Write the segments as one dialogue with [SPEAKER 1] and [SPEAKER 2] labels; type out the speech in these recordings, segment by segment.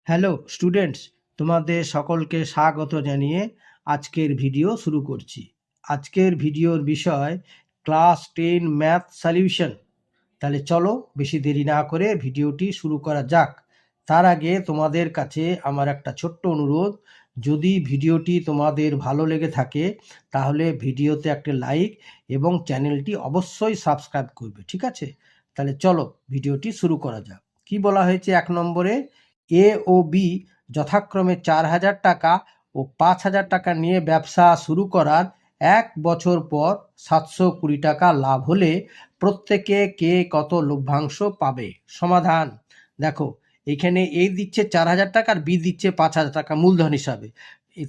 [SPEAKER 1] Hello students, তোমাদের সকলকে স্বাগত জানিয়ে আজকের ভিডিও শুরু করছি। আজকের ভিডিওর বিষয় ক্লাস 10 ম্যাথ সলিউশন। তাহলে চলো বেশি দেরি না করে ভিডিওটি শুরু করা যাক। তার আগে তোমাদের কাছে আমার একটা ছোট্ট অনুরোধ, যদি ভিডিওটি তোমাদের ভালো লেগে থাকে তাহলে ভিডিওতে একটা লাইক এবং চ্যানেলটি অবশ্যই সাবস্ক্রাইব করবে, ঠিক আছে? তাহলে চলো ভিডিওটি শুরু করা যাক। কি বলা হয়েছে 1 নম্বরে, এ ও বি যথাক্রমে 4,000 টাকা ও 5,000 টাকা নিয়ে ব্যবসা শুরু করার 1 বছর পর 720 টাকা লাভ হলে প্রত্যেকে কে কত লভ্যাংশ পাবে? সমাধান। দেখো, এখানে এ দিচ্ছে 4,000 টাকা আর বি দিচ্ছে 5,000 টাকা মূলধন হিসাবে।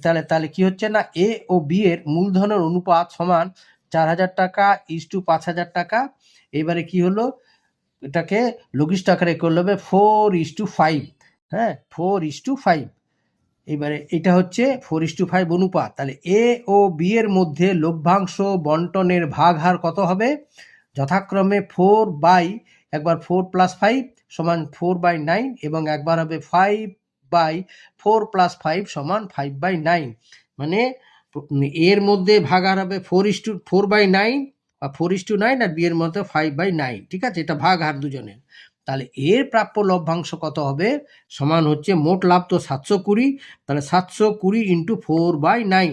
[SPEAKER 1] তাহলে তাহলে কি হচ্ছে না, এ ও বি এর মূলধনের অনুপাত সমান 4,000 টাকা ইস টু 5,000 টাকা। এবারে কি হলো, এটাকে লঘিষ্ঠ আকারে করলে হবে 4:5। হ্যাঁ, 4:5। এবারে এটা হচ্ছে 4:5 অনুপাত। তাহলে এ ও বি এর মধ্যে লভ্যাংশ বন্টনের ভাগ হার কত হবে? যথাক্রমে 4 বাই, একবার 4+5 সমান 4/9 এবং একবার হবে 5/4+5 সমান 5/9। মানে এর মধ্যে ভাগ হার হবে 4/9 বা 4:9, আর বি এর মধ্যে 5/9। ঠিক আছে, এটা ভাগ হার দুজনের। তাহলে এর প্রাপ্য লভ্যাংশ কত হবে? সমান হচ্ছে, মোট লাভ তো 720, তাহলে 720 ইন্টু 4/9।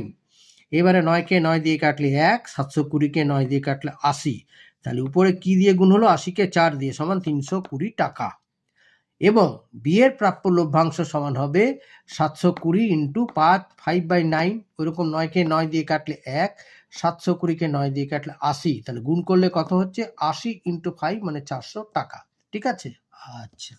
[SPEAKER 1] এবারে 9কে 9 দিয়ে কাটলে 1, 720কে 9 দিয়ে কাটলে 80। তাহলে উপরে কি দিয়ে গুণ হলো? 80কে 4 দিয়ে, সমান 320 টাকা। এবং বিয়ের প্রাপ্য লভ্যাংশ সমান হবে 720 ইন্টু 5/9। ওইরকম 9কে 9 দিয়ে কাটলে 1, 720কে 9 দিয়ে কাটলে 80। তাহলে গুণ করলে কত হচ্ছে? 80 ইন্টু 5 মানে 400 টাকা। ঠিক আছে? আচ্ছা।